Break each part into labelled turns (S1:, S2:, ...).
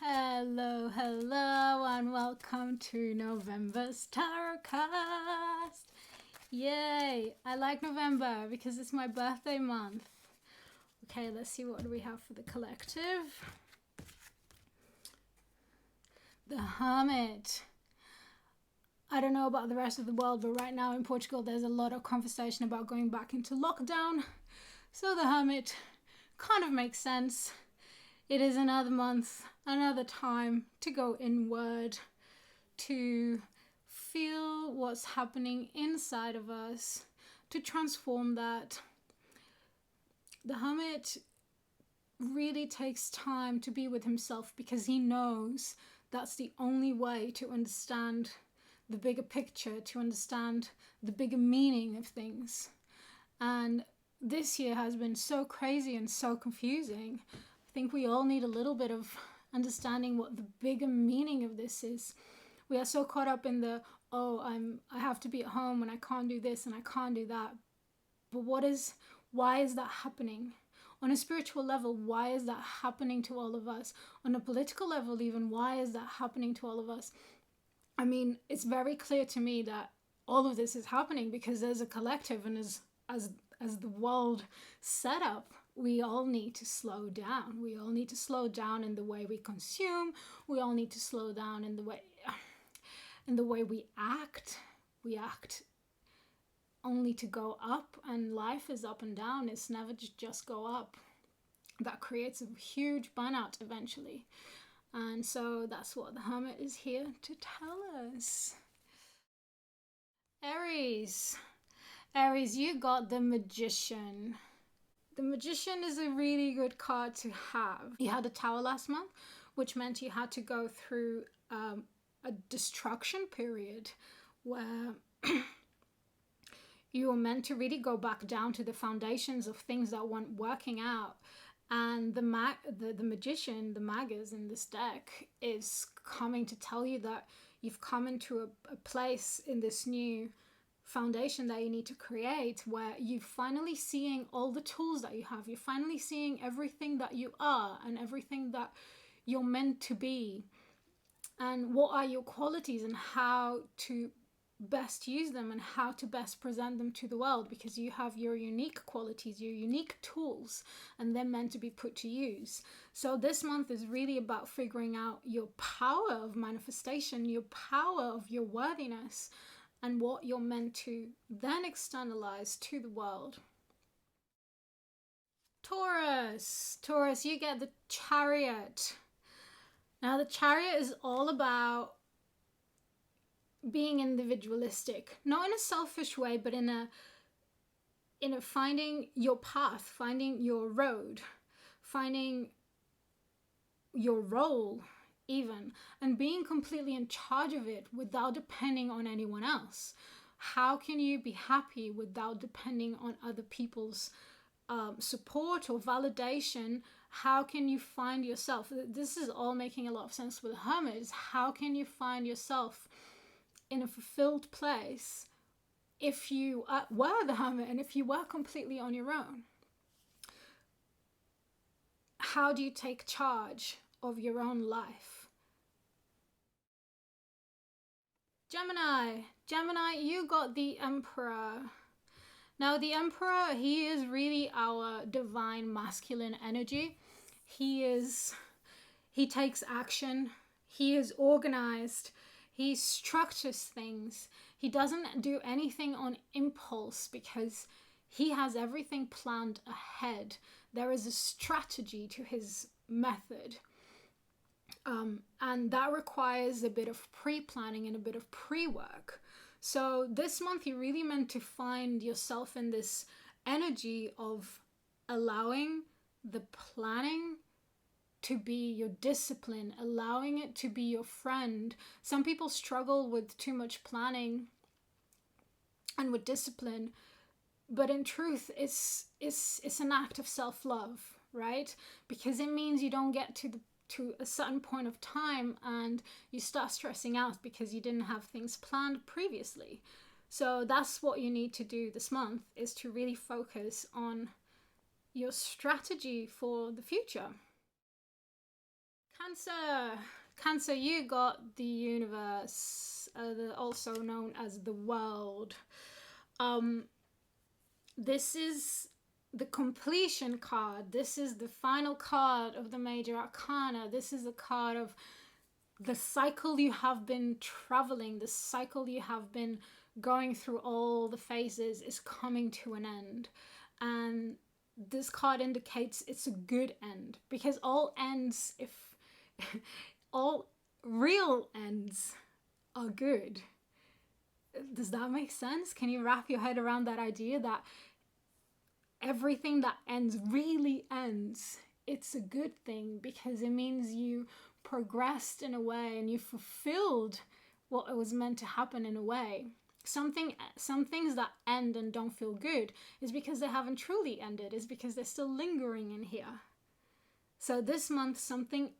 S1: Hello, hello, and welcome to November's Tarotcast. Yay! I like November because it's my birthday month. Okay, let's see what do we have for the collective. The Hermit. I don't know about the rest of the world, but right now in Portugal there's a lot of conversation about going back into lockdown. So the Hermit kind of makes sense. It is another month, another time to go inward, to feel what's happening inside of us, to transform that. The Hermit really takes time to be with himself because he knows that's the only way to understand the bigger picture, to understand the bigger meaning of things. And this year has been so crazy and so confusing. I think we all need a little bit of understanding what the bigger meaning of this is. We are so caught up in the, I have to be at home and I can't do this and I can't do that. But why is that happening? On a spiritual level, why is that happening to all of us? On a political level even, why is that happening to all of us? I mean, it's very clear to me that all of this is happening because there's a collective, and as the world set up, we all need to slow down. We all need to slow down in the way we consume. We all need to slow down in the way we act. We act only to go up, and life is up and down. It's never just go up. That creates a huge burnout eventually. And so that's what the Hermit is here to tell us. Aries. Aries, you got the Magician. The Magician is a really good card to have. You had a Tower last month, which meant you had to go through a destruction period where you were meant to really go back down to the foundations of things that weren't working out. And the Magician, the Magus in this deck, is coming to tell you that you've come into a place in this new foundation that you need to create, where you're finally seeing all the tools that you have. You're finally seeing everything that you are and everything that you're meant to be, and what are your qualities and how to best use them and how to best present them to the world, because you have your unique qualities, your unique tools, and they're meant to be put to use. So this month is really about figuring out your power of manifestation, your power of your worthiness, and what you're meant to then externalize to the world. Taurus. Taurus, you get the Chariot. Now the Chariot is all about being individualistic, not in a selfish way, but in a finding your path, finding your road, finding your role even, and being completely in charge of it without depending on anyone else. How can you be happy without depending on other people's support or validation? How can you find yourself? This is all making a lot of sense with the Hermit. Is how can you find yourself in a fulfilled place if you were the Hermit and if you were completely on your own? How do you take charge of your own life? Gemini, you got the Emperor. Now the Emperor, he is really our divine masculine energy. He takes action. He is organized. He structures things. He doesn't do anything on impulse because he has everything planned ahead. There is a strategy to his method. And that requires a bit of pre-planning and a bit of pre-work. So this month you're really meant to find yourself in this energy of allowing the planning to be your discipline, allowing it to be your friend. Some people struggle with too much planning and with discipline, but in truth it's an act of self-love, right? Because it means you don't get to a certain point of time and you start stressing out because you didn't have things planned previously. So that's what you need to do this month, is to really focus on your strategy for the future. Cancer, you got the universe, also known as the world. This is the completion card. This is the final card of the major arcana. This is a card of the cycle you have been traveling, the cycle you have been going through, all the phases is coming to an end. And this card indicates it's a good end, because all ends, if all real ends are good. Does that make sense? Can you wrap your head around that idea that everything that ends really ends? It's a good thing, because it means you progressed in a way and you fulfilled what was meant to happen in a way. Some things that end and don't feel good is because they haven't truly ended, is because they're still lingering in here. So this month something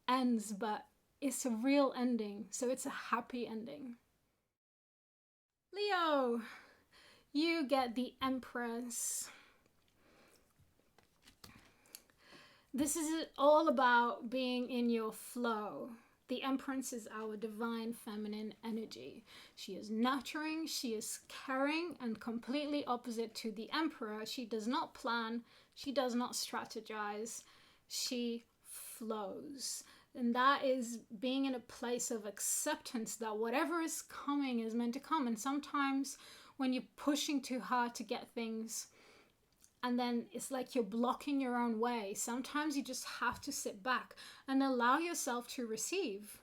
S1: ends, but it's a real ending, so it's a happy ending. Leo, you get the Empress. This is all about being in your flow. The Empress is our divine feminine energy. She is nurturing, she is caring, and completely opposite to the Emperor. She does not plan, she does not strategize, she flows. And that is being in a place of acceptance that whatever is coming is meant to come. And sometimes when you're pushing too hard to get things, and then it's like you're blocking your own way, sometimes you just have to sit back and allow yourself to receive.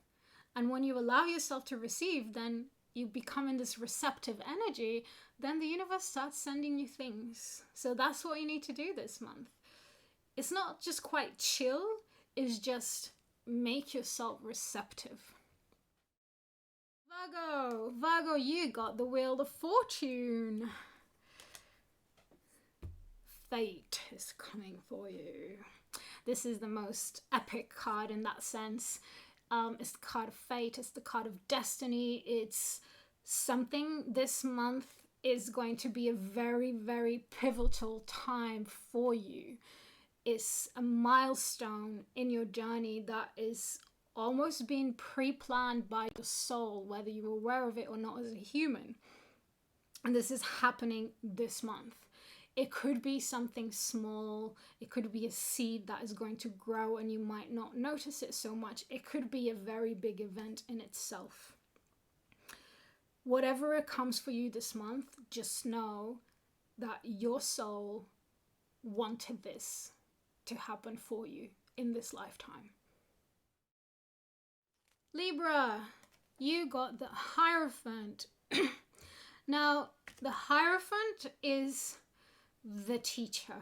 S1: And when you allow yourself to receive, then you become in this receptive energy, then the universe starts sending you things. So that's what you need to do this month. It's not just quite chill, it's just make yourself receptive. Virgo, you got the Wheel of Fortune. Fate is coming for you. This is the most epic card in that sense. It's the card of fate, it's the card of destiny. It's something this month is going to be a very, very pivotal time for you. It's a milestone in your journey that is almost being pre-planned by your soul, whether you're aware of it or not as a human. And this is happening this month. It could be something small. It could be a seed that is going to grow and you might not notice it so much. It could be a very big event in itself. Whatever it comes for you this month, just know that your soul wanted this to happen for you in this lifetime. Libra, you got the Hierophant. Now, the Hierophant is the teacher,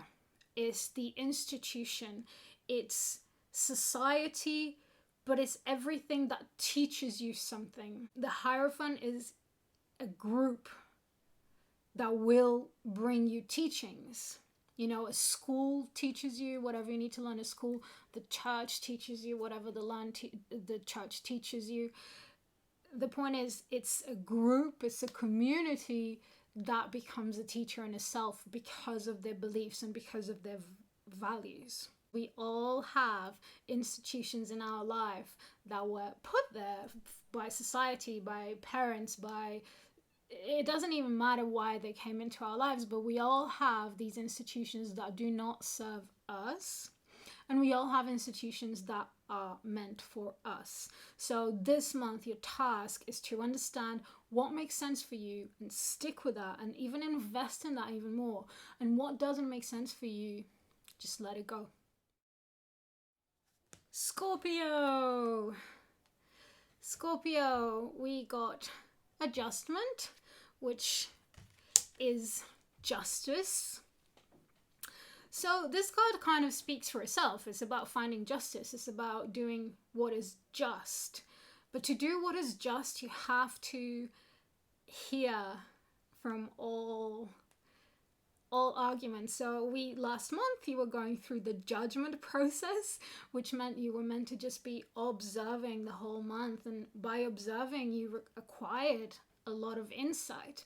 S1: it's the institution, it's society, but it's everything that teaches you something. The Hierophant is a group that will bring you teachings. You know, a school teaches you whatever you need to learn at school. The church teaches you whatever the church teaches you. The point is, it's a group, it's a community that becomes a teacher in itself because of their beliefs and because of their values. We all have institutions in our life that were put there by society, by parents, it doesn't even matter why they came into our lives, but we all have these institutions that do not serve us, and we all have institutions that are meant for us. So this month, your task is to understand what makes sense for you and stick with that, and even invest in that even more. And what doesn't make sense for you, just let it go. Scorpio, we got Adjustment, which is justice. So this card kind of speaks for itself. It's about finding justice. It's about doing what is just. But to do what is just, you have to hear from all arguments. So last month you were going through the judgment process, which meant you were meant to just be observing the whole month. And by observing, you acquired a lot of insight.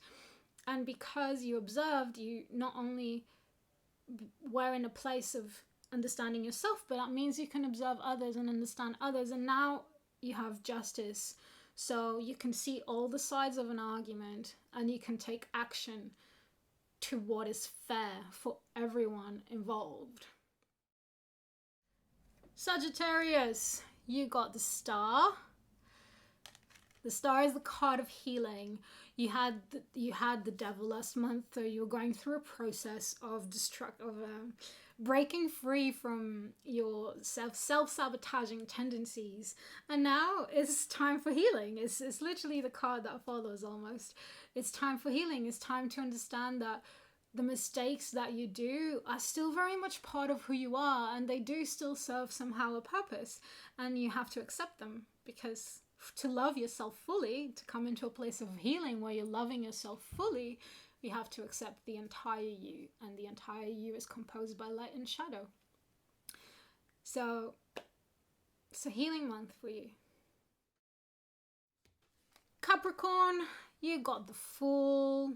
S1: And because you observed, you not only were in a place of understanding yourself, but that means you can observe others and understand others. And now you have justice, so you can see all the sides of an argument and you can take action to what is fair for everyone involved. Sagittarius, you got the Star. The Star is the card of healing. You had the Devil last month, so you were going through a process of breaking free from your self-sabotaging tendencies, and now it's time for healing. It's literally the card that follows almost. It's time for healing. It's time to understand that the mistakes that you do are still very much part of who you are, and they do still serve somehow a purpose, and you have to accept them, because to love yourself fully, to come into a place of healing where you're loving yourself fully, you have to accept the entire you, and the entire you is composed by light and shadow. So it's a healing month for you. Capricorn, you got the Fool,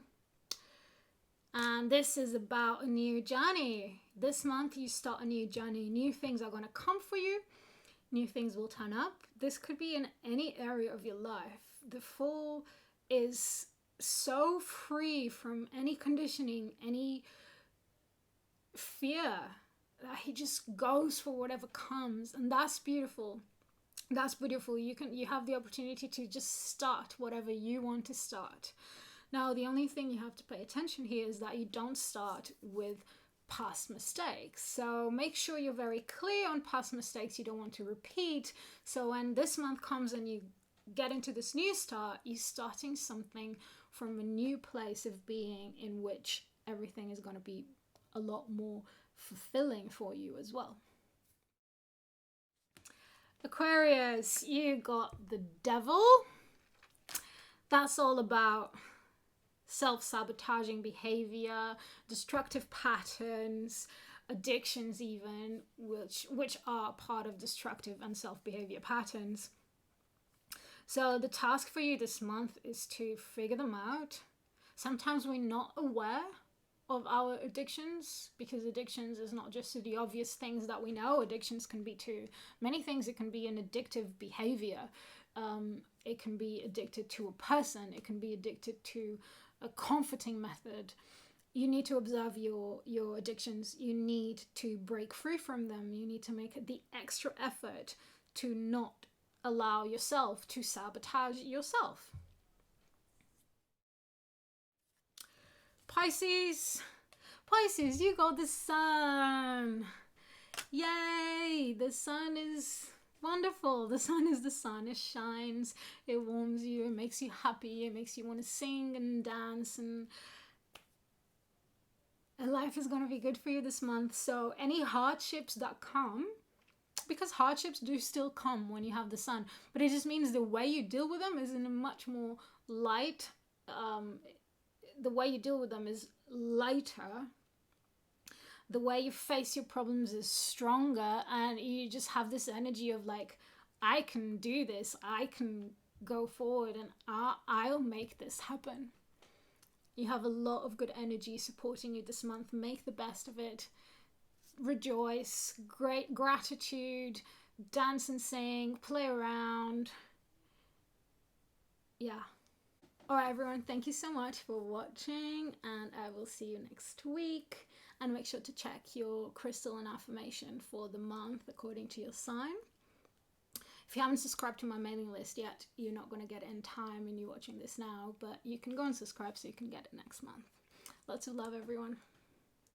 S1: and this is about a new journey. This month you start a new journey. New things are going to come for you. New things will turn up. This could be in any area of your life. The Fool is so free from any conditioning, any fear, that he just goes for whatever comes, and that's beautiful. That's beautiful. You have the opportunity to just start whatever you want to start. Now, the only thing you have to pay attention here is that you don't start with past mistakes. So make sure you're very clear on past mistakes you don't want to repeat. So when this month comes and you get into this new start, you're starting something from a new place of being, in which everything is going to be a lot more fulfilling for you as well. Aquarius, you got the Devil. That's all about self-sabotaging behavior, destructive patterns, addictions even, which are part of destructive and self-behavior patterns. So the task for you this month is to figure them out. Sometimes we're not aware of our addictions, because addictions is not just to the obvious things that we know. Addictions can be to many things. It can be an addictive behavior. It can be addicted to a person. It can be addicted to a comforting method. You need to observe your addictions. You need to break free from them. You need to make the extra effort to not allow yourself to sabotage yourself. Pisces, you got the Sun. Yay! The Sun is wonderful. The Sun is the sun. It shines. It warms you. It makes you happy. It makes you want to sing and dance, and life is going to be good for you this month. So any hardships that come, because hardships do still come when you have the Sun, but it just means the way you deal with them is in a much more light. The way you deal with them is lighter. The way you face your problems is stronger, and you just have this energy of like, I can do this, I can go forward, and I'll make this happen. You have a lot of good energy supporting you this month. Make the best of it. Rejoice, great gratitude, dance and sing, play around. Yeah. All right, everyone, thank you so much for watching, and I will see you next week. And make sure to check your crystal and affirmation for the month according to your sign. If you haven't subscribed to my mailing list yet, you're not going to get it in time and you're watching this now, but you can go and subscribe so you can get it next month. Lots of love, everyone.